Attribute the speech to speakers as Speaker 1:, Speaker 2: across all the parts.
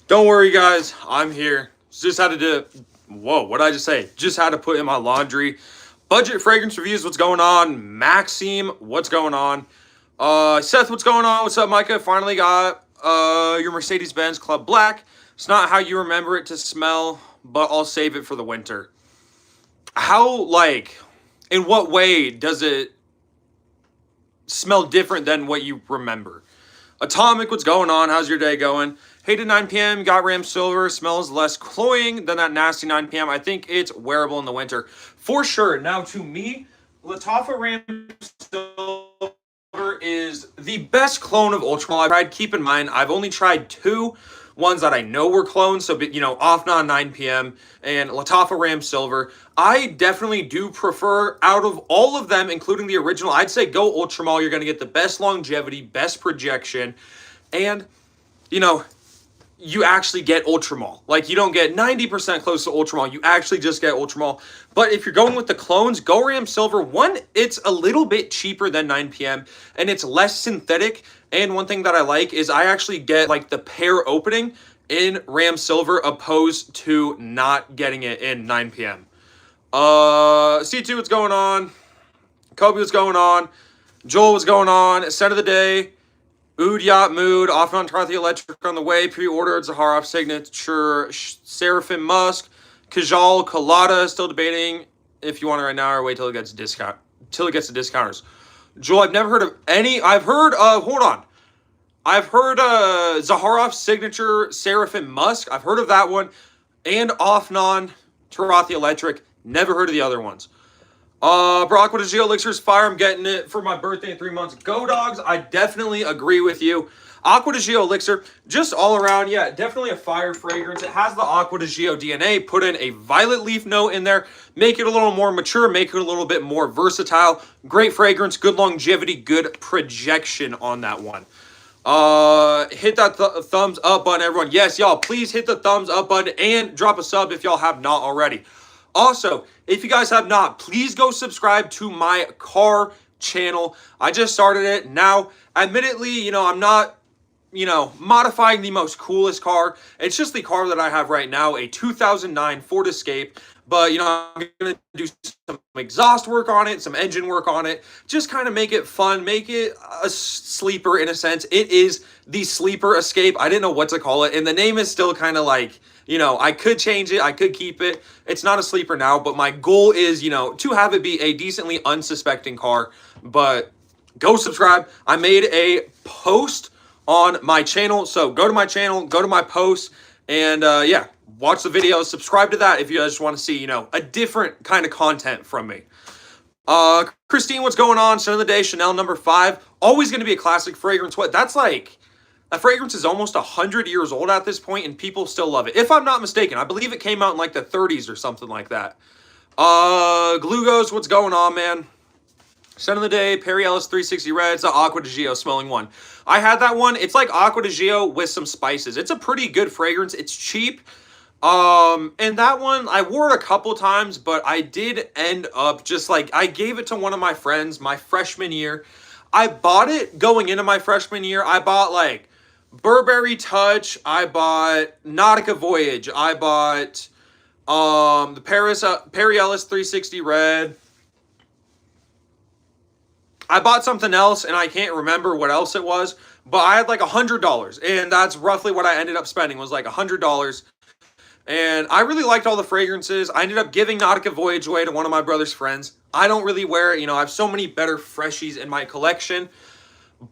Speaker 1: Don't worry, guys. I'm here. Just had to do. Whoa, what did I just say? Just had to put in my laundry. Budget fragrance reviews. What's going on? Maxime, what's going on? Seth, what's going on? What's up, Mykah? Finally got your Mercedes-Benz Club Black. It's not how you remember it to smell, but I'll save it for the winter. How, like, in what way does it smell different than what you remember? Atomic, what's going on? How's your day going? Hated 9 p.m. Got Ram Silver. Smells less cloying than that nasty 9 p.m. I think it's wearable in the winter. For sure. Now, to me, Lattafa Ram Silver is the best clone of Ultramall I've tried. Keep in mind, I've only tried two ones that I know were clones. So, Offna 9 p.m. and Lattafa Ram Silver. I definitely do prefer, out of all of them, including the original, I'd say go Ultramall. You're going to get the best longevity, best projection, and, you actually get Ultramall. Like, you don't get 90% close to Ultramall. You actually just get Ultramall. But if you're going with the clones, go Ram Silver. One, it's a little bit cheaper than 9 p.m. and it's less synthetic. And one thing that I like is I actually get, like, the pair opening in Ram Silver opposed to not getting it in 9 p.m. C2, what's going on? Kobe, what's going on? Joel, what's going on? Set of the day. Oud Yacht Mood, off on Tarthi Electric on the way, pre-ordered, Zaharoff Signature, Seraphim Musk, Kajal, Colada, still debating if you want it right now or wait till it gets to discounters. Joel, I've never heard of any, I've heard Zaharoff Signature, Seraphim Musk, I've heard of that one, and Offnon, Tarathi Electric, never heard of the other ones. Brock, what is Geo Elixir's fire? I'm getting it for my birthday in 3 months. Go Dogs, I definitely agree with you. Aqua de Geo Elixir, just all around, yeah, definitely a fire fragrance. It has the Aqua de Geo DNA. Put in a violet leaf note in there. Make it a little more mature. Make it a little bit more versatile. Great fragrance, good longevity, good projection on that one. Hit that thumbs up button, everyone. Yes, y'all, please hit the thumbs up button and drop a sub if y'all have not already. Also, if you guys have not, please go subscribe to my car channel. I just started it. Now, admittedly, I'm not, modifying the most coolest car. It's just the car that I have right now, a 2009 Ford Escape. But, I'm going to do some exhaust work on it, some engine work on it. Just kind of make it fun, make it a sleeper in a sense. It is the Sleeper Escape. I didn't know what to call it. And the name is still kind of like, I could change it. I could keep it. It's not a sleeper now, but my goal is, to have it be a decently unsuspecting car. But go subscribe. I made a post on my channel. So go to my channel, go to my post, and yeah, watch the video. Subscribe to that if you guys want to see, a different kind of content from me. Christine, what's going on? Son of the day, Chanel number 5. Always going to be a classic fragrance. What? That's like... That fragrance is almost 100 years old at this point, and people still love it. If I'm not mistaken, I believe it came out in like the 30s or something like that. Glugos, what's going on, man? Scent of the day, Perry Ellis 360 Red. It's the Aqua de Gio smelling one. I had that one. It's like Aqua de Gio with some spices. It's a pretty good fragrance. It's cheap. And that one, I wore it a couple times, but I did end up just like, I gave it to one of my friends my freshman year. I bought it going into my freshman year. I bought like Burberry Touch, I bought Nautica Voyage, I bought the Perry Ellis 360 Red. I bought something else and I can't remember what else it was, but I had like $100, and that's roughly what I ended up spending, was like $100. And I really liked all the fragrances. I ended up giving Nautica Voyage away to one of my brother's friends. I don't really wear it. I have so many better freshies in my collection.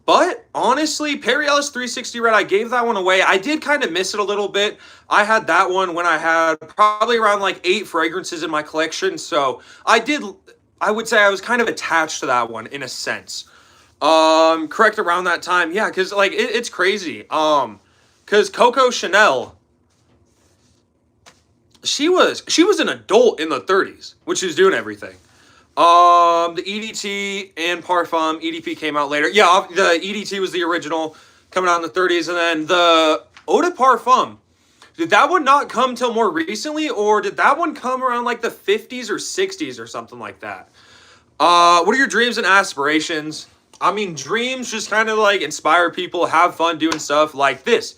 Speaker 1: But honestly, Perry Ellis 360 Red, I gave that one away. I did kind of miss it a little bit. I had that one when I had probably around like 8 fragrances in my collection. So I would say I was kind of attached to that one in a sense. Correct around that time. Yeah, because like it's crazy. Because Coco Chanel, she was an adult in the 30s, which she was doing everything. The EDT and Parfum. EDP came out later. Yeah, the EDT was the original, coming out in the 30s. And then the Eau de Parfum. Did that one not come till more recently? Or did that one come around like the 50s or 60s or something like that? What are your dreams and aspirations? I mean, dreams just kind of like inspire people, have fun doing stuff like this.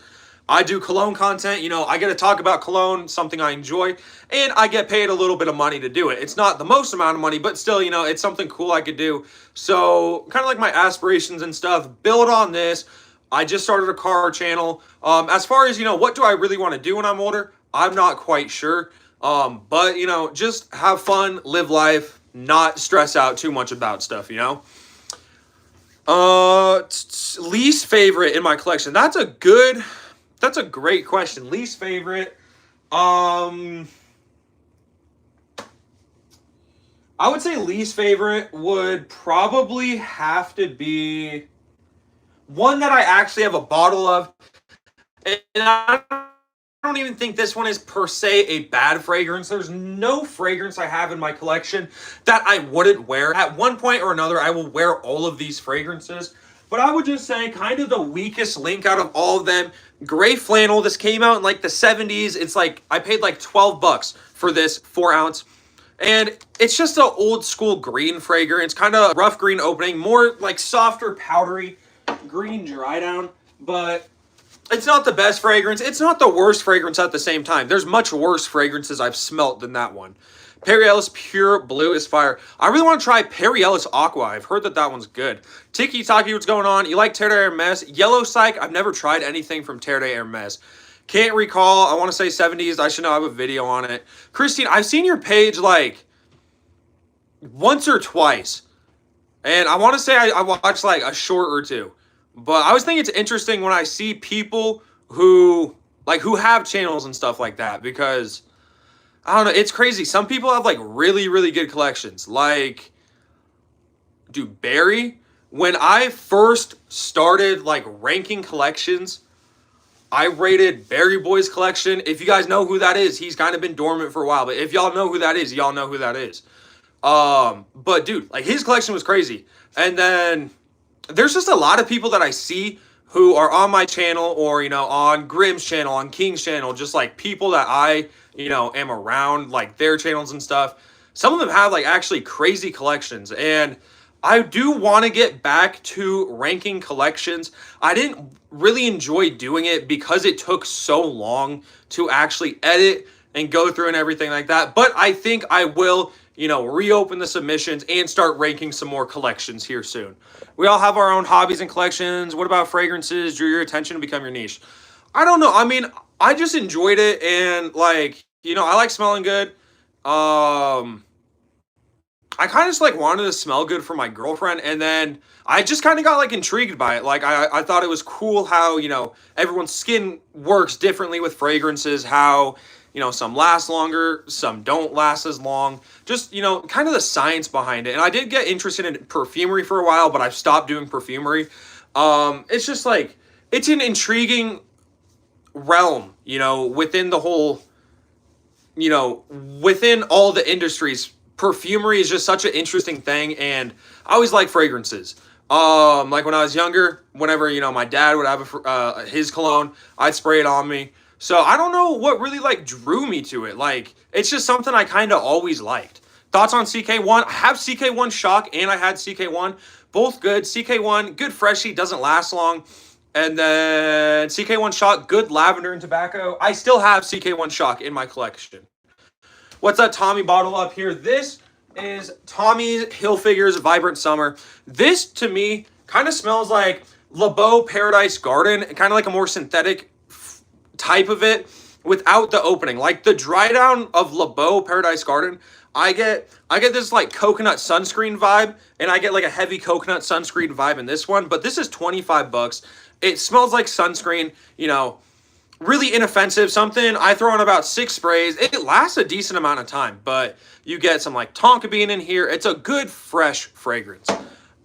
Speaker 1: I do cologne content. You know, I get to talk about cologne, something I enjoy, and I get paid a little bit of money to do it. It's not the most amount of money, but still, you know, it's something cool I could do. So kind of like my aspirations and stuff, build on this. I just started a car channel. As far as, you know, what do I really want to do when I'm older? I'm not quite sure. But, you know, just have fun, live life, not stress out too much about stuff, you know? Least favorite in my collection. That's a great question. Least favorite. I would say least favorite would probably have to be one that I actually have a bottle of. And I don't even think this one is per se a bad fragrance. There's no fragrance I have in my collection that I wouldn't wear. At one point or another, I will wear all of these fragrances. But I would just say kind of the weakest link out of all of them. Gray flannel. This came out in like the 70s. It's like I paid like 12 bucks for this 4 ounce. And it's just an old school green fragrance. Kind of rough green opening. More like softer, powdery green dry down. But it's not the best fragrance. It's not the worst fragrance at the same time. There's much worse fragrances I've smelt than that one. Perry Ellis Pure Blue is fire. I really want to try Perry Ellis Aqua. I've heard that that one's good. Tiki Taki, what's going on? You like Terre de Hermes? Yellow Psych. I've never tried anything from Terre de Hermes. Can't recall. I want to say 70s. I should know I have a video on it. Christine, I've seen your page like once or twice. And I want to say I watched like a short or two. But I always think it's interesting when I see people who have channels and stuff like that, because I don't know, it's crazy. Some people have like really, really good collections. Like, dude, Barry, when I first started like ranking collections, I rated Barry Boy's collection. If you guys know who that is, he's kind of been dormant for a while. But if y'all know who that is, y'all know who that is. But dude, like his collection was crazy. And then there's just a lot of people that I see who are on my channel or, you know, on Grimm's channel, on King's channel, just like people that I, you know, am around, like their channels and stuff. Some of them have like actually crazy collections, and I do want to get back to ranking collections. I didn't really enjoy doing it because it took so long to actually edit and go through and everything like that. But I think I will, you know, reopen the submissions and start ranking some more collections here soon. We all have our own hobbies and collections. What about fragrances drew your attention to become your niche? I don't know. I mean, I just enjoyed it, and like, you know, I like smelling good. I kind of just like wanted to smell good for my girlfriend, and then I just kind of got like intrigued by it. Like I thought it was cool how, you know, everyone's skin works differently with fragrances, how, you know, some last longer, some don't last as long. Just, you know, kind of the science behind it. And I did get interested in perfumery for a while, but I've stopped doing perfumery. It's just like, it's an intriguing realm, you know, within the whole, you know, within all the industries. Perfumery is just such an interesting thing, and I always like fragrances. Like when I was younger, whenever, you know, my dad would have his cologne, I'd spray it on me. So I don't know what really like drew me to it. Like, it's just something I kind of always liked. Thoughts on CK1? I have CK1 Shock and I had CK1. Both good. CK1, good freshie, doesn't last long. And then CK1 Shock, good lavender and tobacco. I still have CK1 Shock in my collection. What's that Tommy bottle up here? This is Tommy's Hilfigers Vibrant Summer. This, to me, kind of smells like Le Beau Paradise Garden, kind of like a more synthetic type of it without the opening. Like the dry down of Le Beau Paradise Garden, I get this like coconut sunscreen vibe, and I get like a heavy coconut sunscreen vibe in this one, but this is 25 bucks. It smells like sunscreen, you know, really inoffensive, something I throw in about 6 sprays. It lasts a decent amount of time, but you get some like tonka bean in here. It's a good fresh fragrance.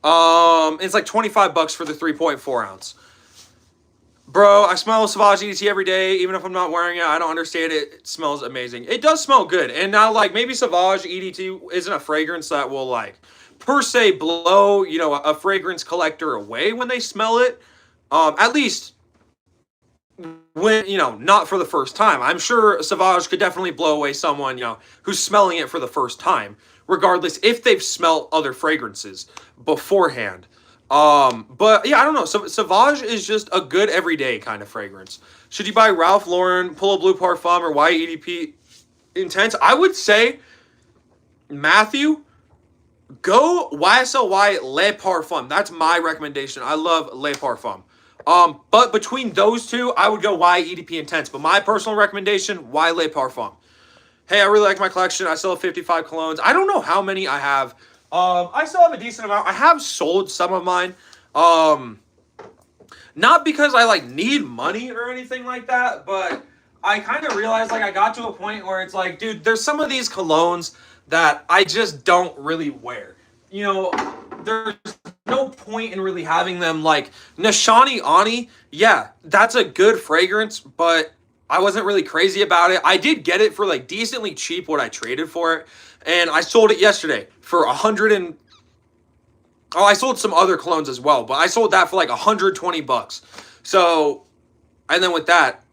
Speaker 1: It's like 25 bucks for the 3.4 ounce. Bro, I smell Sauvage EDT every day, even if I'm not wearing it. I don't understand it. It smells amazing. It does smell good. And now, like, maybe Sauvage EDT isn't a fragrance that will, like, per se blow, you know, a fragrance collector away when they smell it. At least when, you know, not for the first time. I'm sure Sauvage could definitely blow away someone, you know, who's smelling it for the first time, regardless if they've smelled other fragrances beforehand. But yeah, I don't know. So Sauvage is just a good everyday kind of fragrance. Should you buy Ralph Lauren, Polo Blue Parfum, or YEDP Intense? I would say, Matthew, go YSLY Le Parfum. That's my recommendation. I love Le Parfum. But between those two, I would go YEDP Intense. But my personal recommendation, Y Le Parfum. Hey, I really like my collection. I still have 55 colognes. I don't know how many I have. I still have a decent amount. I have sold some of mine. Not because I like need money or anything like that, but I kind of realized like I got to a point where it's like, dude, there's some of these colognes that I just don't really wear. You know, there's no point in really having them. Like Nishani Ani, yeah, that's a good fragrance, but I wasn't really crazy about it. I did get it for like decently cheap what I traded for it, and I sold it yesterday for 100 and oh, I sold some other colognes as well, but I sold that for like 120 bucks. So, and then with that,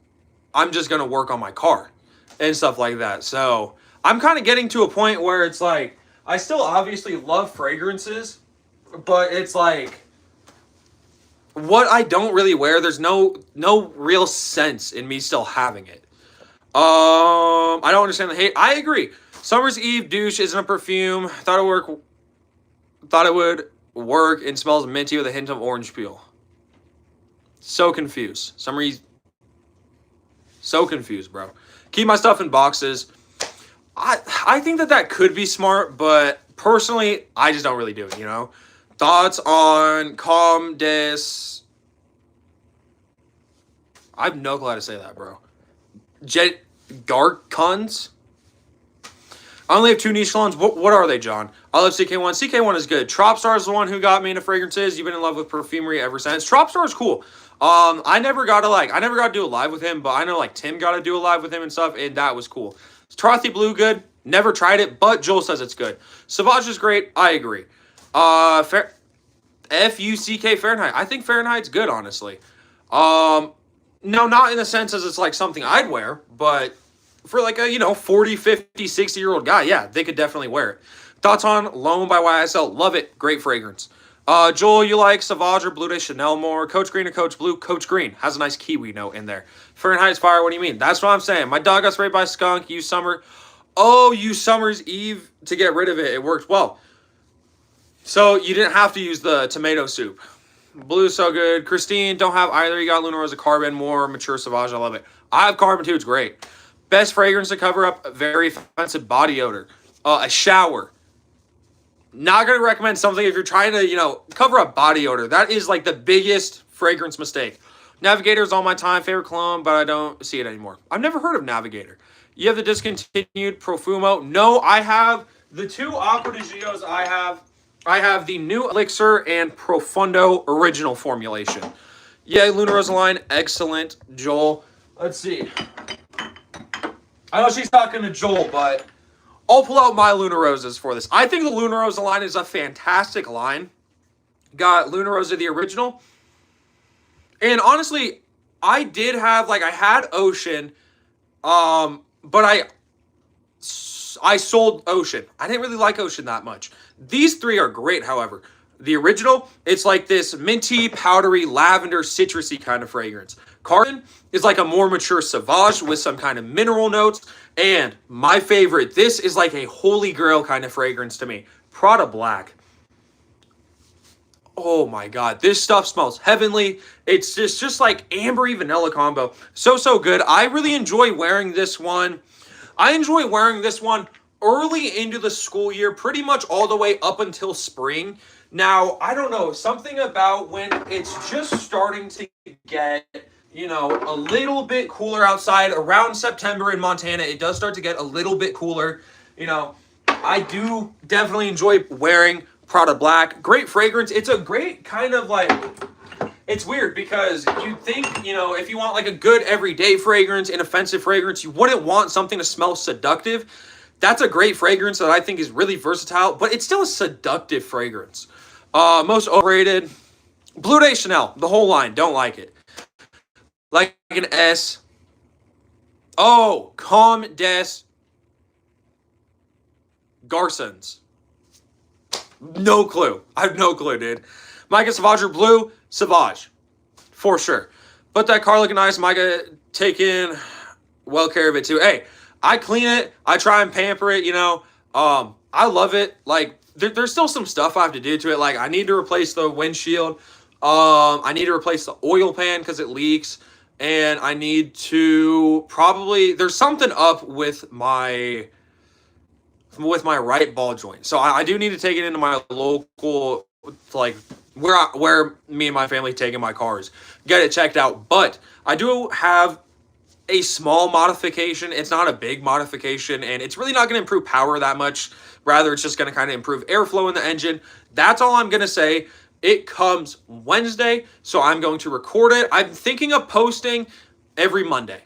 Speaker 1: I'm just going to work on my car and stuff like that. So, I'm kind of getting to a point where it's like I still obviously love fragrances, but it's like what I don't really wear, there's no real sense in me still having it. I don't understand the hate. I agree. Summer's Eve douche isn't a perfume. Thought it would work and smells minty with a hint of orange peel. So confused. Summer Eve. So confused, bro. Keep my stuff in boxes. I think that could be smart, but personally, I just don't really do it, you know? Thoughts on Calm Des... I have no clue how to say that, bro. Jet Garkons? I only have 2 niche colognes. What are they, John? I love CK1. CK1 is good. Tropstar is the one who got me into fragrances. You've been in love with perfumery ever since. Tropstar is cool. I never got to do a live with him, but I know like Tim got to do a live with him and stuff, and that was cool. Trothy Blue good. Never tried it, but Joel says it's good. Sauvage is great. I agree. FUCK Fahrenheit. I think Fahrenheit's good, honestly. No, not in the sense as it's like something I'd wear, but for like a, 40, 50, 60-year-old guy, yeah, they could definitely wear it. Thoughts on Loam by YSL? Love it. Great fragrance. Joel, you like Sauvage or Bleu de Chanel more? Coach Green or Coach Blue? Coach Green has a nice kiwi note in there. Fahrenheit's fire. What do you mean? That's what I'm saying. My dog got sprayed by a skunk. Use Summer. Oh, use Summer's Eve to get rid of it. It worked well. So you didn't have to use the tomato soup. Blue's so good. Christine, don't have either. You got Luna Rosa Carbon, more mature Sauvage. I love it. I have Carbon too. It's great. Best fragrance to cover up a very offensive body odor. A shower. Not going to recommend something if you're trying to, cover up body odor. That is like the biggest fragrance mistake. Navigator is all my time. Favorite cologne, but I don't see it anymore. I've never heard of Navigator. You have the discontinued Profumo. No, I have the 2 Aqua di Gios I have the new Elixir and Profundo original formulation. Yeah, Luna Rosa line. Excellent, Joel. Let's see. I know she's talking to Joel, but I'll pull out my Luna Rosas for this. I think the Luna Rosa line is a fantastic line. Got Luna Rosa, the original. And honestly, I did have, I had Ocean, but I sold Ocean. I didn't really like Ocean that much. These 3 are great, however. The original, it's like this minty, powdery, lavender, citrusy kind of fragrance. Carbon is like a more mature Sauvage with some kind of mineral notes. And my favorite, this is like a holy grail kind of fragrance to me. Prada Black. Oh my God, this stuff smells heavenly. It's just like ambery vanilla combo. So good. I really enjoy wearing this one. I enjoy wearing this one early into the school year, pretty much all the way up until spring. Now, I don't know, something about when it's just starting to get, a little bit cooler outside around September in Montana. It does start to get a little bit cooler. I do definitely enjoy wearing Prada Black. Great fragrance. It's a great kind of it's weird because you think, if you want like a good everyday fragrance, inoffensive fragrance, you wouldn't want something to smell seductive. That's a great fragrance that I think is really versatile, but it's still a seductive fragrance. Most overrated, Bleu de Chanel, the whole line, don't like it. Like an S. Oh, Comme des Garçons. No clue. I have no clue, dude. Mykah Savage Blue, Savage, for sure. But that car looking nice. Mykah taking well care of it too. Hey, I clean it. I try and pamper it, you know. I love it. Like, there's still some stuff I have to do to it. Like, I need to replace the windshield. I need to replace the oil pan because it leaks. And I need to probably, there's something up with my right ball joint. So I do need to take it into my local, like, where me and my family taking my cars, get it checked out. But I do have a small modification. It's not a big modification, and it's really not going to improve power that much. Rather, it's just going to kind of improve airflow in the engine. That's all I'm going to say. It comes Wednesday, so I'm going to record it. I'm thinking of posting every Monday,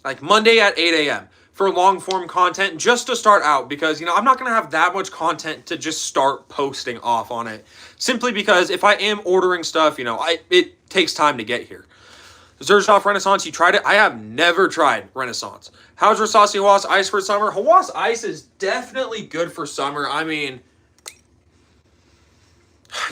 Speaker 1: like Monday at 8 a.m. for long form content, just to start out, because, you know, I'm not going to have that much content to just start posting off on it, simply because if I am ordering stuff, you know, it takes time to get here. Zerjoff Renaissance, you tried it? I have never tried Renaissance. How's your saucy Hawas Ice for summer? Hawas Ice is definitely good for summer. I mean,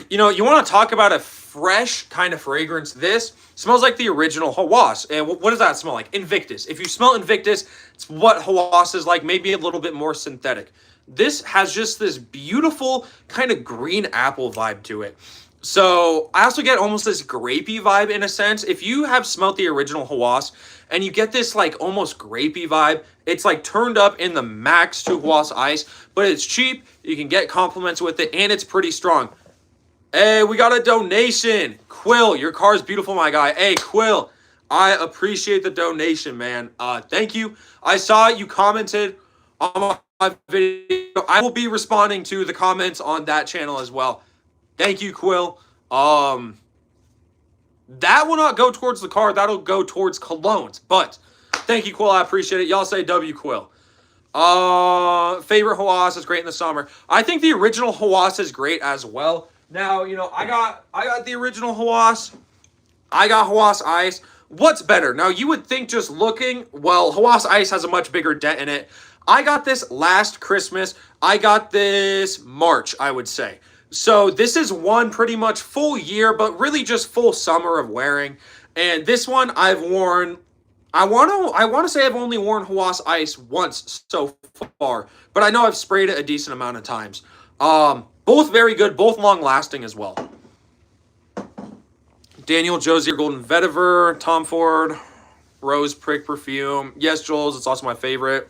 Speaker 1: you know, you want to talk about a fresh kind of fragrance. This smells like the original Hawas. And what does that smell like? Invictus. If you smell Invictus, it's what Hawas is like, maybe a little bit more synthetic. This has just this beautiful kind of green apple vibe to it. So I also get almost this grapey vibe in a sense. If you have smelt the original Hawas and you get this like almost grapey vibe, it's like turned up in the max to Hawas Ice, but it's cheap. You can get compliments with it, and it's pretty strong. Hey, we got a donation. Quill, your car's beautiful, my guy. Hey, Quill, I appreciate the donation, man. Thank you. I saw you commented on my video. I will be responding to the comments on that channel as well. Thank you, Quill. That will not go towards the car. That'll go towards colognes. But thank you, Quill. I appreciate it. Y'all say W, Quill. Favorite Hawas is great in the summer. I think the original Hawas is great as well. Now, you know, I got the original Hawas. I got Hawas Ice. What's better? Now, you would think just looking, well, Hawas Ice has a much bigger dent in it. I got this last Christmas. I got this March, I would say. So this is one pretty much full year, but really just full summer of wearing. And this one I've worn, I want to say I've only worn Hawas Ice once so far, but I know I've sprayed it a decent amount of times. Both very good, both long lasting as well. Daniel Josie, Golden Vetiver, Tom Ford, Rose Prick Perfume. Yes, Joel's, it's also my favorite.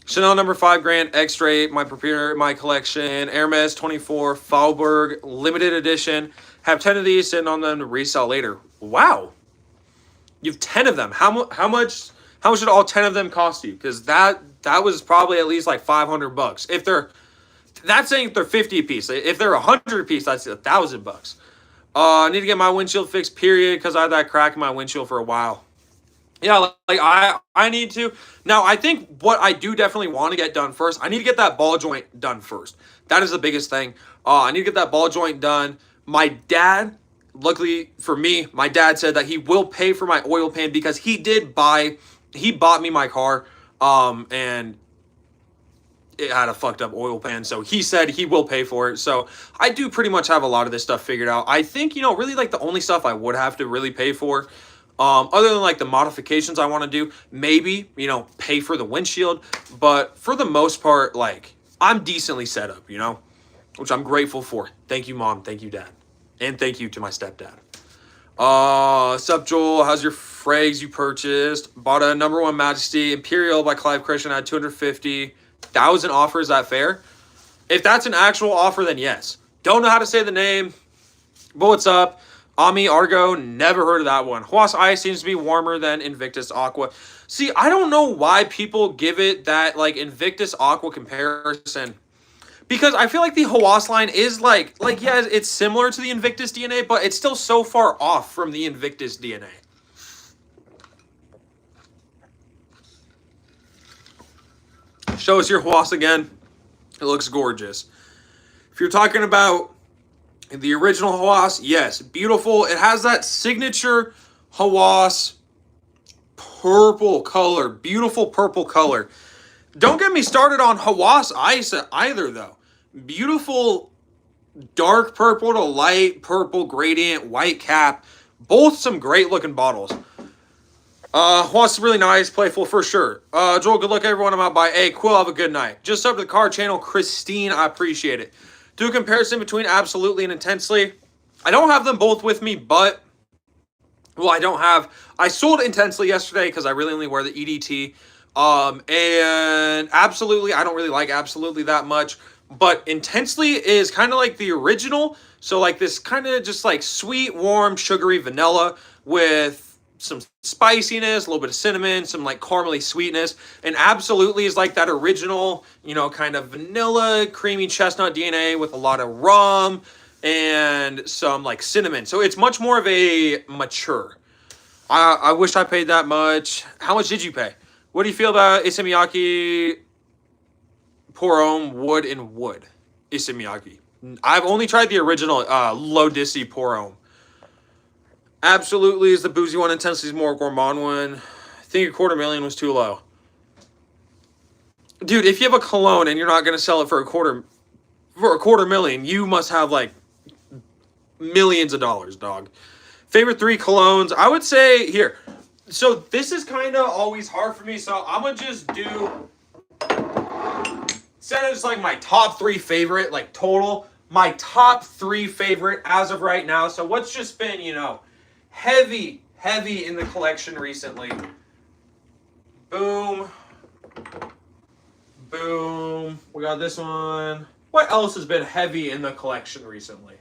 Speaker 1: Chanel number 5 grand, X-Ray, my collection, Hermes 24, Faubourg, limited edition. Have 10 of these sitting on them to resell later. Wow. You have 10 of them. How much did all 10 of them cost you? Because that was probably at least like $500. If they're, that's saying if they're 50 a piece. If they're 100 a piece, that's $1,000. I need to get my windshield fixed, period, because I had that crack in my windshield for a while. Yeah, like I need to. Now, I think what I do definitely want to get done first, I need to get that ball joint done first. That is the biggest thing. I need to get that ball joint done. My dad, luckily for me, my dad said that he will pay for my oil pan because he bought me my car, and it had a fucked up oil pan. So he said he will pay for it. So I do pretty much have a lot of this stuff figured out. I think, you know, really like the only stuff I would have to really pay for, other than like the modifications I want to do, maybe, you know, pay for the windshield. But for the most part, like, I'm decently set up, you know, which I'm grateful for. Thank you, Mom. Thank you, Dad. And thank you to my stepdad. Sup, Joel? How's your frags you purchased? Bought a number 1 Majesty Imperial by Clive Christian at 250,000 offer. Is that fair? If that's an actual offer, then yes. Don't know how to say the name, but what's up? Ami Argo, never heard of that one. Hawas Ice seems to be warmer than Invictus Aqua. See, I don't know why people give it that, like, Invictus Aqua comparison. Because I feel like the Hawas line is like, yeah, it's similar to the Invictus DNA, but it's still so far off from the Invictus DNA. Show us your Hawas again. It looks gorgeous. If you're talking about the original Hawas, yes, beautiful. It has that signature Hawas purple color, beautiful purple color. Don't get me started on Hawas Ice either, though. Beautiful dark purple to light purple gradient, white cap. Both some great looking bottles. Hawas really nice, playful for sure. Joel, good luck everyone. I'm out by A. Quill, have a good night. Just up to the car channel, Christine, I appreciate it. Do a comparison between absolutely and intensely. I don't have them both with me, but well, I sold intensely yesterday because I really only wear the EDT. And absolutely, I don't really like absolutely that much, but intensely is kind of like the original. So like this kind of just like sweet, warm, sugary vanilla with some spiciness, a little bit of cinnamon, some like caramely sweetness, and absolutely is like that original, kind of vanilla, creamy chestnut DNA with a lot of rum and some like cinnamon. So it's much more of a mature. I wish I paid that much. How much did you pay? What do you feel about Isamiyaki Porom Wood and Wood? Isamiyaki. I've only tried the original Low Dissy Porom. Absolutely is the boozy one. Intensity is more gourmand one. I think $250,000 was too low. Dude, if you have a cologne and you're not gonna sell it for a quarter million, you must have like millions of dollars, dog. Favorite 3 colognes, I would say here. So this is kind of always hard for me, so I'm gonna just do, instead of just like my top 3 favorite, like total, my top 3 favorite as of right now. So what's just been, heavy in the collection recently. Boom. Boom. We got this one. What else has been heavy in the collection recently?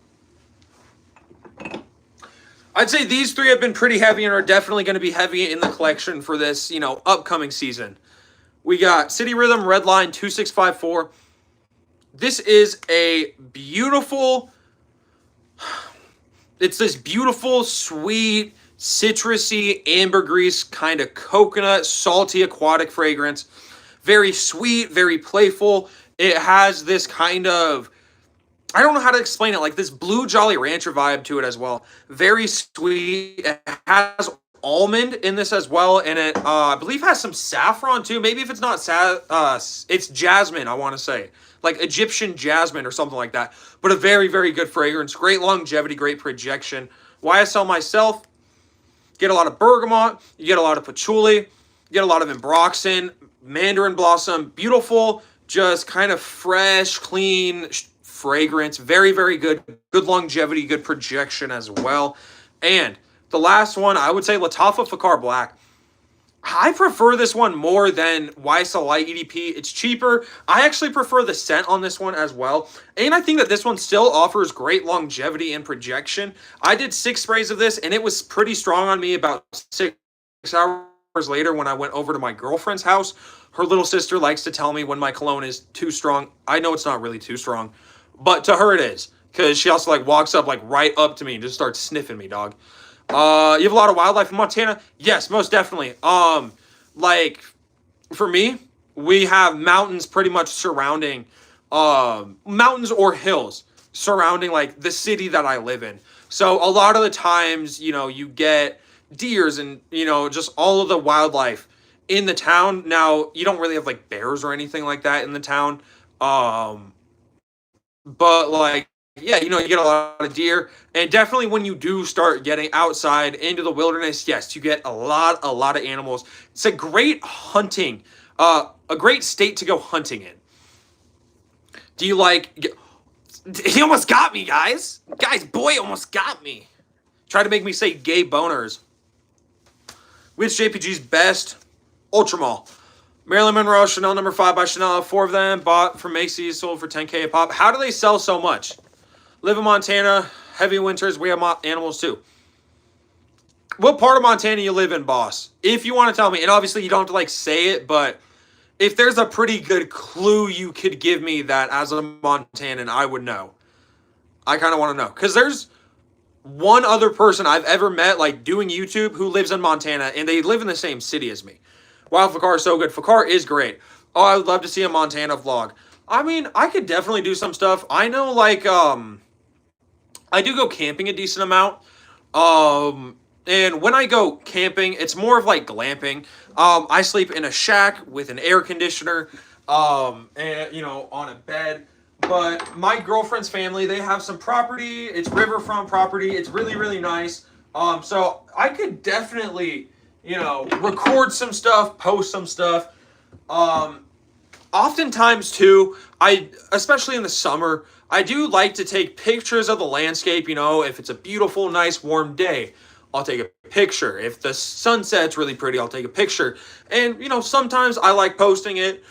Speaker 1: I'd say these 3 have been pretty heavy and are definitely going to be heavy in the collection for this, upcoming season. We got City Rhythm Redline 2654. This is a beautiful, it's this beautiful, sweet, citrusy, ambergris, kind of coconut, salty, aquatic fragrance. Very sweet, very playful. It has this kind of, I don't know how to explain it, like this blue Jolly Rancher vibe to it as well. Very sweet. It has almond in this as well, and it, I believe, has some saffron too. Maybe if it's not it's jasmine, I want to say. Like Egyptian jasmine or something like that. But a very, very good fragrance. Great longevity, great projection. YSL myself, get a lot of bergamot, you get a lot of patchouli, you get a lot of ambroxan, mandarin blossom. Beautiful, just kind of fresh, clean fragrance. Very, very good. Good longevity, good projection as well. And the last one, I would say Lattafa Fakar Black. I prefer this one more than YSL Light EDP. It's cheaper. I actually prefer the scent on this one as well. And I think that this one still offers great longevity and projection. I did 6 sprays of this, and it was pretty strong on me about 6 hours later when I went over to my girlfriend's house. Her little sister likes to tell me when my cologne is too strong. I know it's not really too strong, but to her it is. Because she also walks up right up to me and just starts sniffing me, dog. You have a lot of wildlife in Montana? Yes, most definitely. For me, we have mountains pretty much surrounding, mountains or hills surrounding the city that I live in. So a lot of the times, you get deers and, just all of the wildlife in the town. Now, you don't really have bears or anything like that in the town. But yeah, you get a lot of deer, and definitely when you do start getting outside into the wilderness, yes, you get a lot of animals. It's a great hunting, a great state to go hunting in. Do you he almost got me, guys. Boy almost got me. Try to make me say gay boners. Which JPG's best? Ultramall. Marilyn Monroe, Chanel No. 5 by Chanel. 4 of them bought from Macy's, sold for $10K a pop. How do they sell so much? Live in Montana, heavy winters, we have animals too. What part of Montana you live in, boss? If you want to tell me, and obviously you don't have to say it, but if there's a pretty good clue you could give me that as a Montanan, I would know. I kind of want to know. Because there's one other person I've ever met, doing YouTube, who lives in Montana, and they live in the same city as me. Wow, Fakar is so good. Fakar is great. Oh, I would love to see a Montana vlog. I mean, I could definitely do some stuff. I know, I do go camping a decent amount. And when I go camping, it's more of glamping. I sleep in a shack with an air conditioner, and, on a bed. but my girlfriend's family, they have some property. It's riverfront property. It's really, really nice. So I could definitely, record some stuff, post some stuff. Oftentimes too, especially in the summer, I do like to take pictures of the landscape. If it's a beautiful, nice, warm day, I'll take a picture. If the sunset's really pretty, I'll take a picture. And sometimes I like posting it.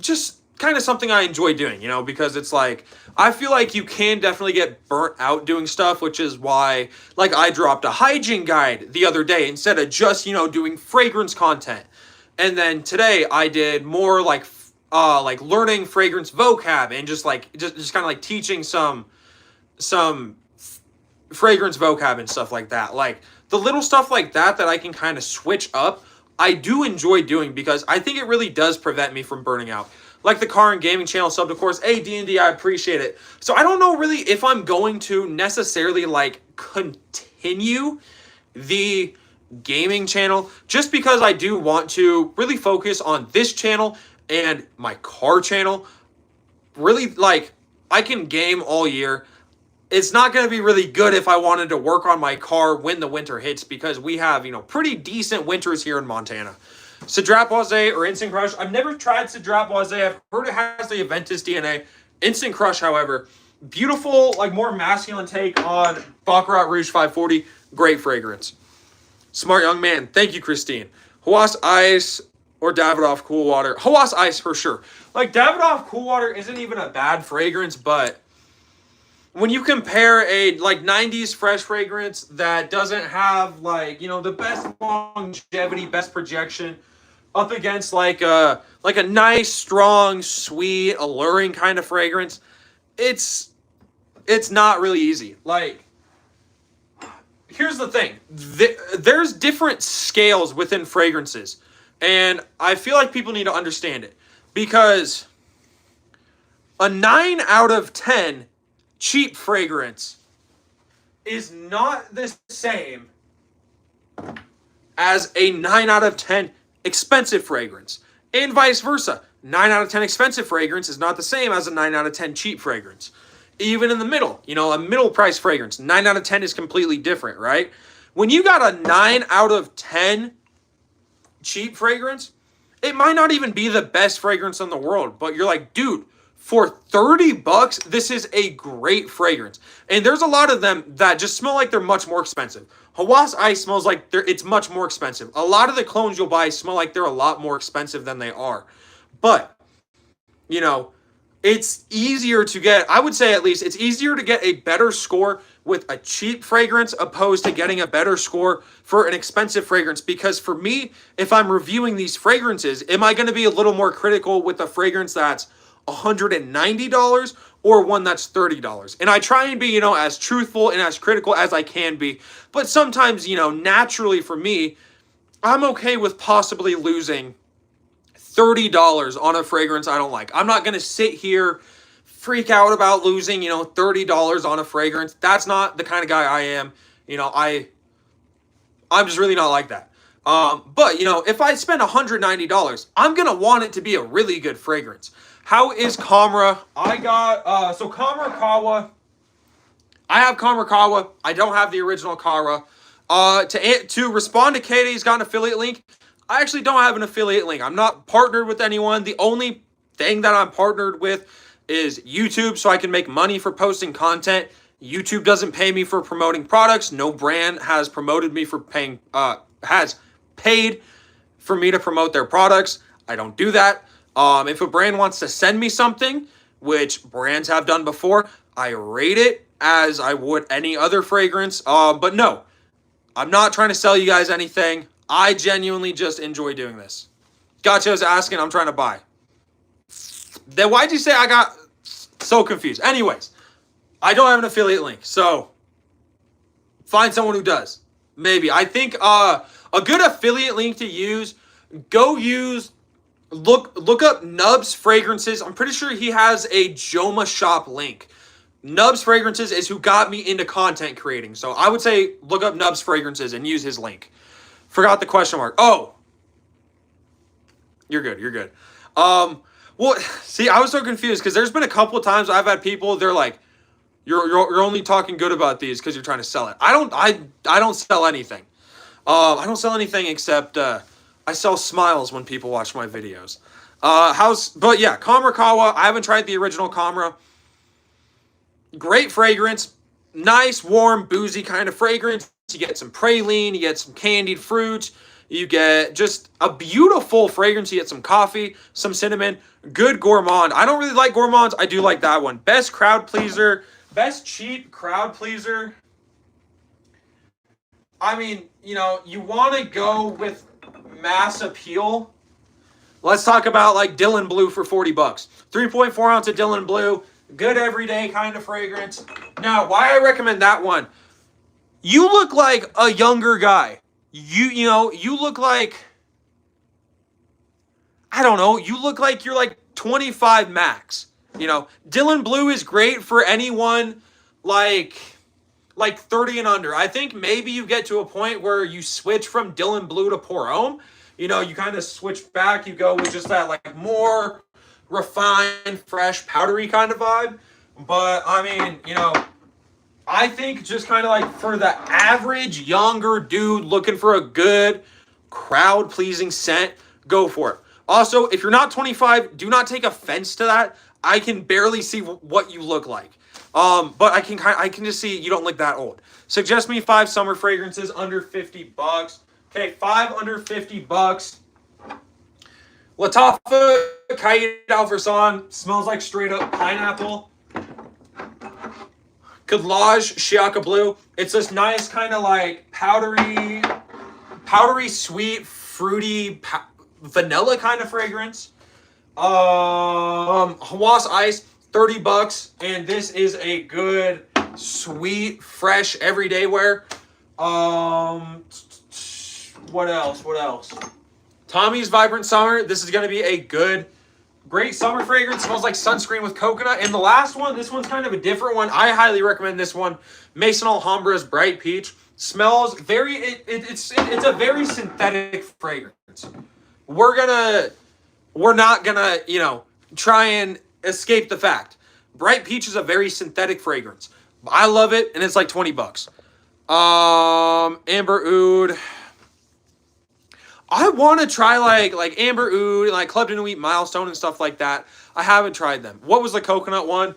Speaker 1: Just kind of something I enjoy doing, because it's like I feel like you can definitely get burnt out doing stuff, which is why like I dropped a hygiene guide the other day instead of just, doing fragrance content. And then today I did more like learning fragrance vocab and just kind of like teaching some fragrance vocab and stuff like that. Like the little stuff like that I can kind of switch up, I do enjoy doing because I think it really does prevent me from burning out. Like the car and gaming channel subbed, of course. Hey, D&D, I appreciate it. So I don't know really if I'm going to necessarily like continue the gaming channel, just because I do want to really focus on this channel and my car channel. Really, like, I can game all year. It's not going to be really good if I wanted to work on my car when the winter hits, because we have, pretty decent winters here in Montana. Cidrapoise or Instant Crush. I've never tried Cidrapoise. I've heard it has the Aventus DNA. Instant Crush, however, beautiful, like more masculine take on Baccarat Rouge 540. Great fragrance. Smart young man. Thank you, Christine. Hawas Ice or Davidoff Cool Water. Hawas Ice for sure. Like Davidoff Cool Water isn't even a bad fragrance, but when you compare a like 90s fresh fragrance that doesn't have like, the best longevity, best projection up against like a nice, strong, sweet, alluring kind of fragrance, it's not really easy. Like, here's the thing. There's different scales within fragrances, and I feel like people need to understand it, because a 9 out of 10 cheap fragrance is not the same as a 9 out of 10 expensive fragrance, and vice versa. 9 out of 10 expensive fragrance is not the same as a 9 out of 10 cheap fragrance. Even in the middle, a middle price fragrance, 9 out of 10 is completely different, right? When you got a 9 out of 10 cheap fragrance, it might not even be the best fragrance in the world, but you're like, dude, for $30, this is a great fragrance. And there's a lot of them that just smell like they're much more expensive. Hawas Ice smells like it's much more expensive. A lot of the clones you'll buy smell like they're a lot more expensive than they are. But, it's easier to get, I would say at least, it's easier to get a better score with a cheap fragrance opposed to getting a better score for an expensive fragrance. Because for me, if I'm reviewing these fragrances, am I going to be a little more critical with a fragrance that's $190 or one that's $30? And I try and be, as truthful and as critical as I can be. But sometimes, naturally for me, I'm okay with possibly losing $30 on a fragrance I don't like. I'm not going to sit here, freak out about losing, $30 on a fragrance. That's not the kind of guy I am. I'm just really not like that. But, if I spend $190, I'm going to want it to be a really good fragrance. How is Kamra? I got, Kamra Kawa. I have Kamra Kawa. I don't have the original Kara. To respond to Katie, he's got an affiliate link. I actually don't have an affiliate link. I'm not partnered with anyone. The only thing that I'm partnered with is YouTube, so I can make money for posting content. YouTube doesn't pay me for promoting products. No brand has promoted me for has paid for me to promote their products. I don't do that. If a brand wants to send me something, which brands have done before, I rate it as I would any other fragrance. But no, I'm not trying to sell you guys anything. I genuinely just enjoy doing this. Gotcha's asking, I'm trying to buy. Then why'd you say I got so confused? Anyways, I don't have an affiliate link, so find someone who does. Maybe. I think a good affiliate link to use, look up Nubs Fragrances. I'm pretty sure he has a Joma shop link. Nubs Fragrances is who got me into content creating. So I would say look up Nubs Fragrances and use his link. Forgot the question mark. Oh. You're good. Well, see, I was so confused because there's been a couple of times I've had people, they're like, you're only talking good about these because you're trying to sell it. I don't sell anything. I don't sell anything except I sell smiles when people watch my videos. But yeah, Kawa. I haven't tried the original Kamra. Great fragrance, nice, warm, boozy kind of fragrance. You get some praline, you get some candied fruits, you get just a beautiful fragrance. You get some coffee, some cinnamon, good gourmand. I don't really like gourmands. I do like that one. Best crowd pleaser, best cheap crowd pleaser. I mean, you know, you want to go with mass appeal. Let's talk about like Dylan Blue for 40 bucks. 3.4 ounce of Dylan Blue. Good everyday kind of fragrance. Now, why I recommend that one? You look like a younger guy. You look like, I don't know, you look like you're like 25 max. You know, Dylan Blue is great for anyone like 30 and under. I think maybe you get to a point where you switch from Dylan Blue to Pour Homme. You know, you kind of switch back. You go with just that like more refined, fresh, powdery kind of vibe. But I mean, you know, I think just kind of like for the average younger dude looking for a good crowd-pleasing scent, go for it. Also, if you're not 25, do not take offense to that. I can barely see what you look like. But I can just see you don't look that old. Suggest me 5 summer fragrances under 50 bucks. Okay, 5 under 50 bucks. Lattafa Caid Alverson smells like straight up pineapple. Kadlaj Shiaka Blue. It's this nice kind of like powdery, sweet, fruity, vanilla kind of fragrance. Hawas Ice, 30 bucks, and this is a good, sweet, fresh, everyday wear. What else? Tommy's Vibrant Summer. This is going to be a good, great summer fragrance. Smells like sunscreen with coconut. And the last one, this one's kind of a different one. I highly recommend this one. Maison Alhambra's Bright Peach. Smells very, it's a very synthetic fragrance. We're not gonna, you know, try and escape the fact. Bright Peach is a very synthetic fragrance. I love it, and it's like 20 bucks. Amber Oud. I want to try like Amber Oud, like Club de Nuit Milestone and stuff like that. I haven't tried them. What was the coconut one?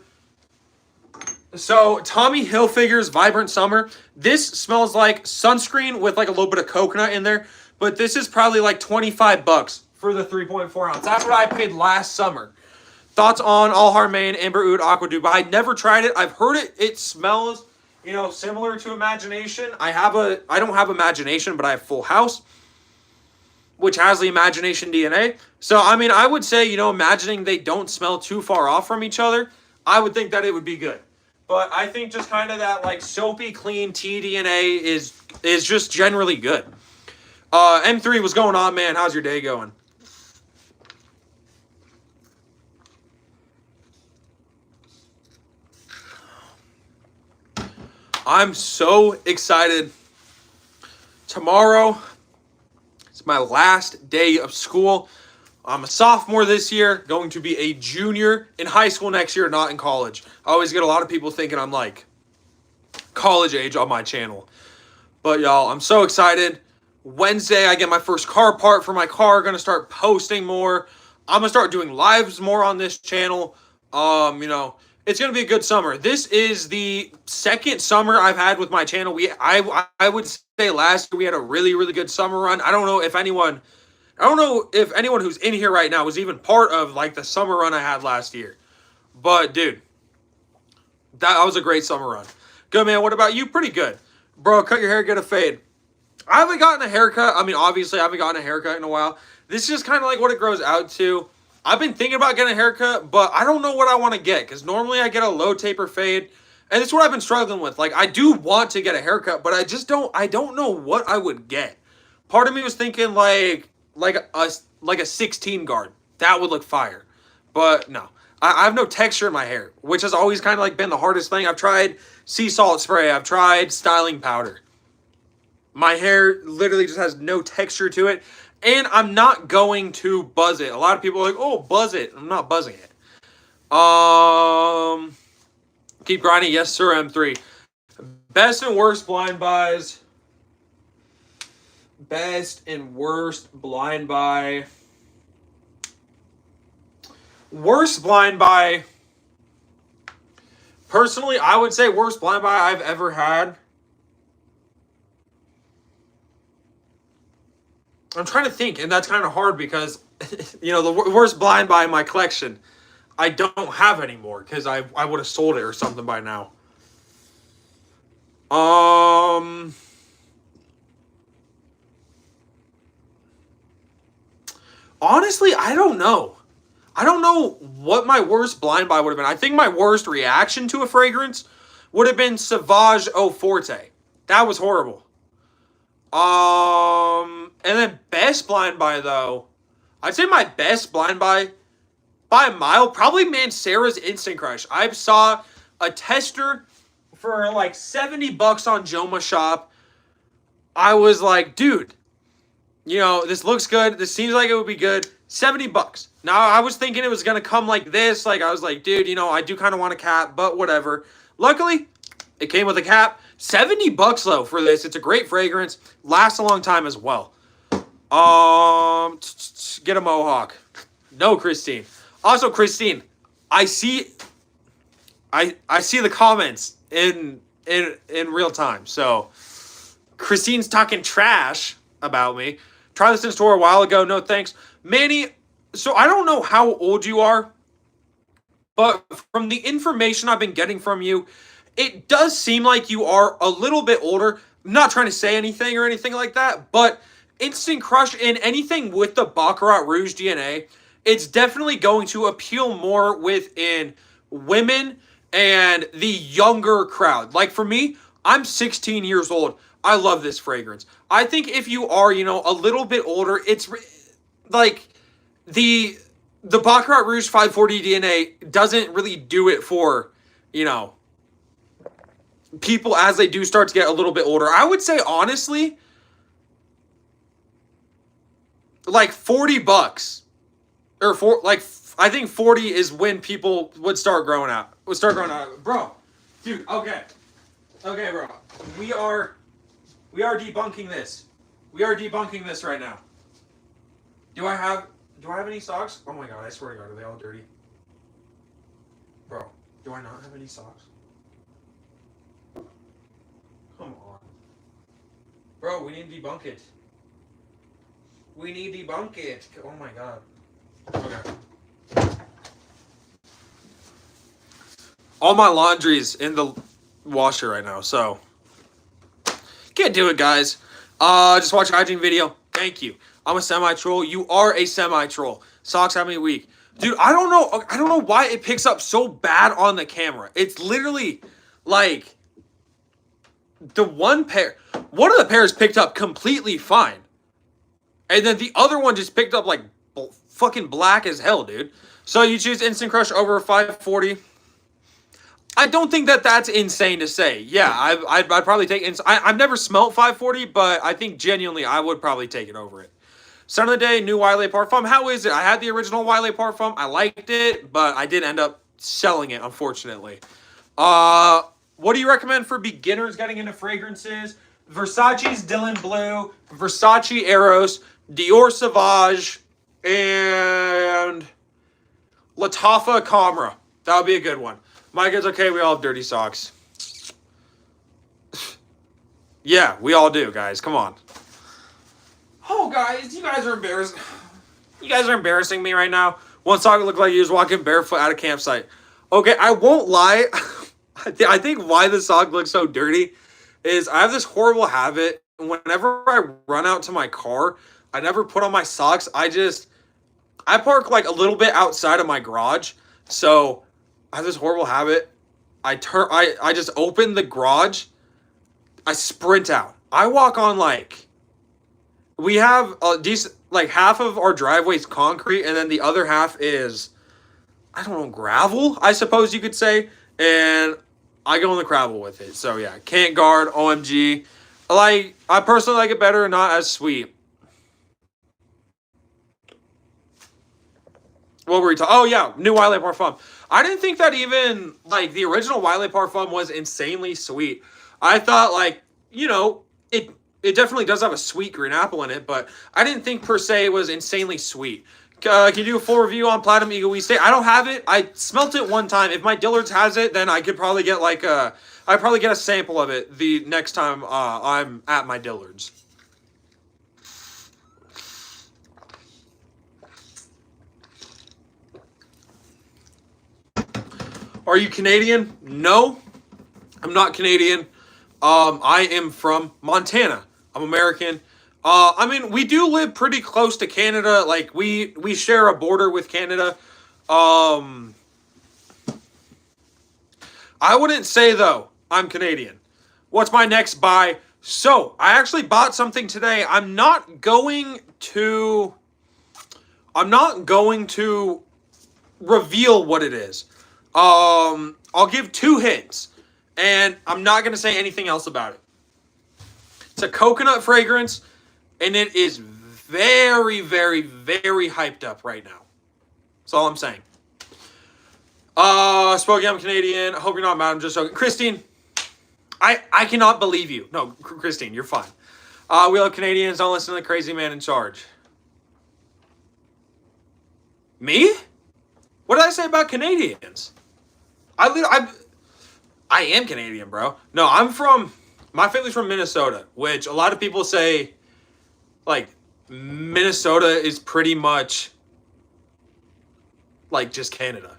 Speaker 1: So Tommy Hilfiger's Vibrant Summer. This smells like sunscreen with like a little bit of coconut in there, but this is probably like 25 bucks for the 3.4 ounce. That's what I paid last summer. Thoughts on Al Haramain Amber Oud Aqua Dubai? Never tried it. I've heard it. It smells, you know, similar to Imagination. I don't have Imagination, but I have Full House, which has the Imagination DNA. So, I mean, I would say, you know, imagining they don't smell too far off from each other, I would think that it would be good. But I think just kind of that, like, soapy, clean tea DNA is just generally good. M3, what's going on, man? How's your day going? I'm so excited. Tomorrow, it's my last day of school. I'm a sophomore this year, going to be a junior in high school next year, not in college. I always get a lot of people thinking I'm like college age on my channel. But y'all, I'm so excited. Wednesday, I get my first car part for my car. Gonna start posting more. I'm gonna start doing lives more on this channel. You know, it's gonna be a good summer. This is the second summer I've had with my channel. I would say last year we had a really, really good summer run. I don't know if anyone who's in here right now was even part of like the summer run I had last year. But dude, that was a great summer run. Good, man. What about you? Pretty good. Bro, cut your hair, get a fade. I haven't gotten a haircut. I mean, obviously, I haven't gotten a haircut in a while. This is just kind of like what it grows out to. I've been thinking about getting a haircut, but I don't know what I want to get because normally I get a low taper fade. And it's what I've been struggling with. Like, I do want to get a haircut, but I don't know what I would get. Part of me was thinking like a 16 guard. That would look fire. But no. I have no texture in my hair, which has always kind of like been the hardest thing. I've tried sea salt spray. I've tried styling powder. My hair literally just has no texture to it. And I'm not going to buzz it. A lot of people are like, oh, buzz it. I'm not buzzing it. Keep grinding. Yes, sir, M3. Best and worst blind buys. Best and worst blind buy. Worst blind buy. Personally, I would say worst blind buy I've ever had. I'm trying to think, and that's kind of hard because, the worst blind buy in my collection, I don't have anymore because I would have sold it or something by now. Honestly, I don't know. I don't know what my worst blind buy would have been. I think my worst reaction to a fragrance would have been Sauvage Eau Forte. That was horrible. And then best blind buy though, I'd say my best blind buy by a mile, probably Mancera's Instant Crush. I saw a tester for like $70 on Joma Shop. I was like, dude, this looks good. This seems like it would be good. $70. Now, I was thinking it was going to come like this. Like, I was like, dude, I do kind of want a cap, but whatever. Luckily, it came with a cap. $70 though for this. It's a great fragrance. Lasts a long time as well. Get a mohawk. No, Christine. Also, Christine, I see the comments in real time. So, Christine's talking trash about me. Tried this in store a while ago. No thanks. Manny, so I don't know how old you are, but from the information I've been getting from you, it does seem like you are a little bit older. I'm not trying to say anything or anything like that, but Instant Crush and anything with the Baccarat Rouge DNA, it's definitely going to appeal more within women and the younger crowd. Like for me, I'm 16 years old. I love this fragrance. I think if you are, a little bit older, it's like the Baccarat Rouge 540 DNA doesn't really do it for, people as they do start to get a little bit older. I would say honestly, like $40 or I think 40 is when people would start growing out. Bro, dude, okay, bro. We are debunking this. We are debunking this right now. Do I have any socks? Oh my god, I swear to god, are they all dirty? Bro, do I not have any socks? Come on. Bro, we need to debunk it. Oh my god. Okay. All my laundry's in the washer right now, so can't do it, guys. Just watch an hygiene video. Thank you. I'm a semi-troll. You are a semi-troll. Socks have me weak. Dude, I don't know why it picks up so bad on the camera. It's literally like one of the pairs picked up completely fine. And then the other one just picked up like fucking black as hell, dude. So you choose Instant Crush over 540. I don't think that's insane to say. Yeah, I'd probably take I've never smelt 540, but I think genuinely I would probably take it over it. Son of the day, new Wiley Parfum. How is it? I had the original Wiley Parfum. I liked it, but I did end up selling it, unfortunately. What do you recommend for beginners getting into fragrances? Versace's Dylan Blue, Versace Eros, Dior Sauvage, and Lattafa Camera. That would be a good one. Mykah's okay, we all have dirty socks. Yeah, we all do, guys. Come on. Oh, guys, you guys are embarrassing. You guys are embarrassing me right now. One sock looked like you was walking barefoot at a campsite. Okay, I won't lie. I think why the sock looks so dirty is I have this horrible habit. Whenever I run out to my car, I never put on my socks. I park like a little bit outside of my garage. So I have this horrible habit. I just open the garage. I sprint out. I walk on we have a decent, half of our driveway's concrete and then the other half is, I don't know, gravel, I suppose you could say. And I go in the gravel with it. So yeah, can't guard, OMG. I personally like it better, not as sweet. What were we talking? Oh yeah, new Wiley Parfum. I didn't think that even like the original Wiley Parfum was insanely sweet. I thought like it definitely does have a sweet green apple in it, but I didn't think per se it was insanely sweet. Can you do a full review on Platinum Egoiste? I don't have it. I smelt it one time. If my Dillard's has it, then I could probably get like I'd probably get a sample of it the next time I'm at my Dillard's. Are you Canadian? No, I'm not Canadian. I am from Montana. I'm American. I mean, we do live pretty close to Canada. Like we share a border with Canada. Um, I wouldn't say though I'm Canadian. What's my next buy? So I actually bought something today. I'm not going to reveal what it is. I'll give two hints, and I'm not gonna say anything else about it. It's a coconut fragrance, and it is very, very, very hyped up right now. That's all I'm saying. Spokey, I'm Canadian. I hope you're not mad. I'm just joking. Christine, I cannot believe you. No, Christine, you're fine. We love Canadians. Don't listen to the crazy man in charge. Me? What did I say about Canadians? I am Canadian, bro. No, my family's from Minnesota, which a lot of people say, like, Minnesota is pretty much, like, just Canada.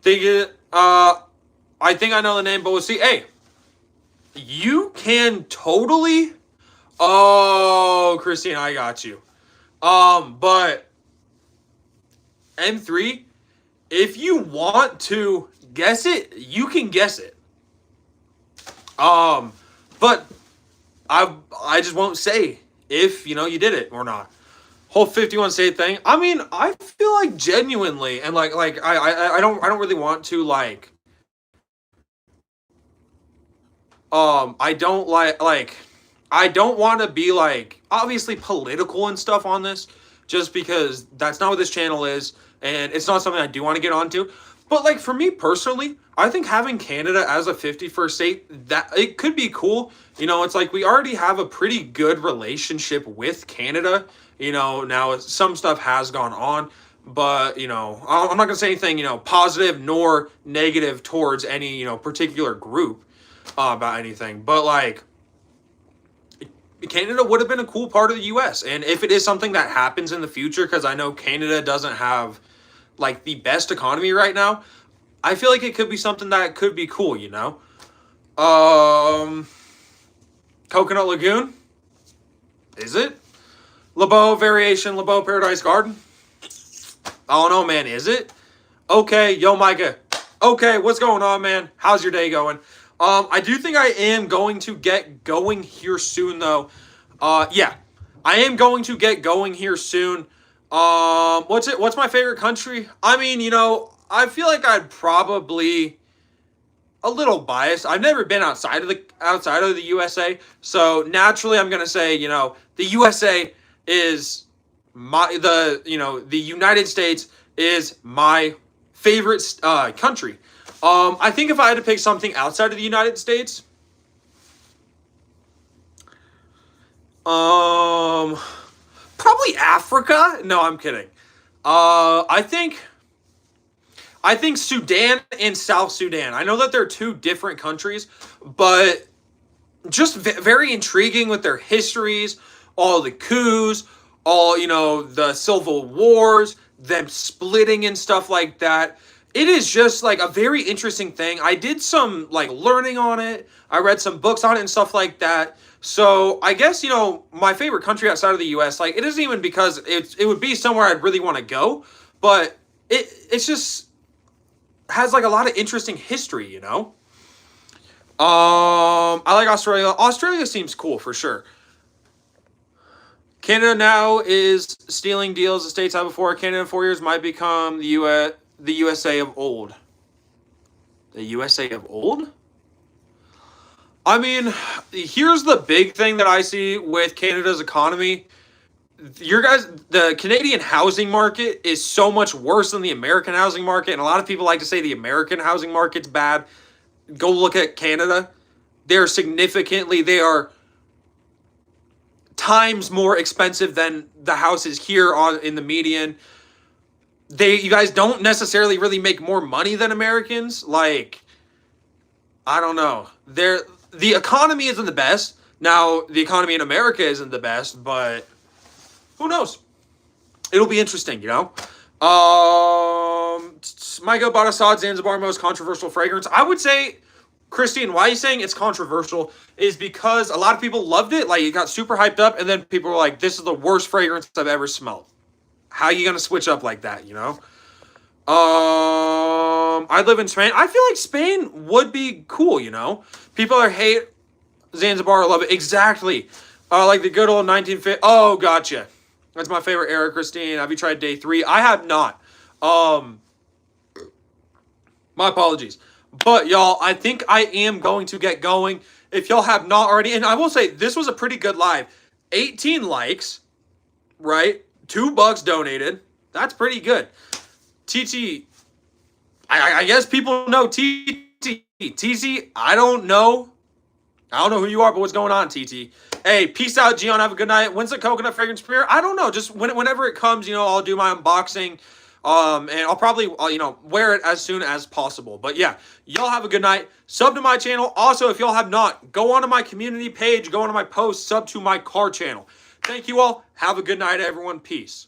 Speaker 1: I think I know the name, but we'll see. Hey, you can totally, oh, Christine, I got you. But M3, if you want to guess it, you can guess it. But I just won't say if you did it or not. Whole 51 state thing. I mean, I feel like genuinely, and like I don't really want to like. I don't I don't want to be like obviously political and stuff on this, just because that's not what this channel is, and it's not something I do want to get onto. But like for me personally, I think having Canada as a 51st state, that it could be cool. It's like we already have a pretty good relationship with Canada. Now some stuff has gone on, but I'm not gonna say anything positive nor negative towards any particular group about anything. But like Canada would have been a cool part of the U.S. And if it is something that happens in the future, because I know Canada doesn't have like the best economy right now, I feel like it could be something that could be cool, Coconut Lagoon? Is it? LeBeau Variation, LeBeau Paradise Garden? I don't know, man. Is it? Okay, yo, Mykah. Okay, what's going on, man? How's your day going? I do think I am going to get going here soon, though. Yeah, I am going to get going here soon. What's my favorite country? I mean, I feel like I'd probably a little biased. I've never been outside of the USA, so naturally I'm gonna say, the USA is the United States is my favorite country. I think if I had to pick something outside of the United States, probably Africa. No, I'm kidding. I think Sudan and South Sudan. I know that they're two different countries, but just very intriguing with their histories, all the coups, all, the civil wars, them splitting and stuff like that. It is just like a very interesting thing. I did some like learning on it. I read some books on it and stuff like that. So I guess, my favorite country outside of the US, like it isn't even because it would be somewhere I'd really want to go, but it's just has like a lot of interesting history, I like Australia. Australia seems cool for sure. Canada now is stealing deals the states had before. Canada in 4 years might become the USA of old. The USA of old? I mean, here's the big thing that I see with Canada's economy. the Canadian housing market is so much worse than the American housing market, and a lot of people like to say the American housing market's bad. Go look at Canada. They are times more expensive than the houses here in the median. You guys don't necessarily really make more money than Americans. Like, I don't know. The economy isn't the best. Now, the economy in America isn't the best, but who knows? It'll be interesting, you know? Mykah bought Assad Zanzibar most controversial fragrance. I would say, Christine, why are you saying it's controversial is because a lot of people loved it. Like, it got super hyped up, and then people were like, this is the worst fragrance I've ever smelled. How are you going to switch up like that, you know? I live in Spain. I feel like Spain would be cool, you know? People are hate Zanzibar, love it. Exactly. Like the good old 1950. Oh, gotcha. That's my favorite era, Christine. Have you tried day 3? I have not. My apologies. But, y'all, I think I am going to get going. If y'all have not already, and I will say, this was a pretty good live. 18 likes, right? $2 donated. That's pretty good. TT, I guess people know TT. TT, I don't know. I don't know who you are, but what's going on, TT? Hey, peace out, Gion. Have a good night. When's the coconut fragrance premiere? I don't know. Just whenever it comes, you know, I'll do my unboxing. And I'll probably, you know, wear it as soon as possible. But yeah, y'all have a good night. Sub to my channel. Also, if y'all have not, go onto my community page, go onto my post, sub to my car channel. Thank you all. Have a good night, everyone. Peace.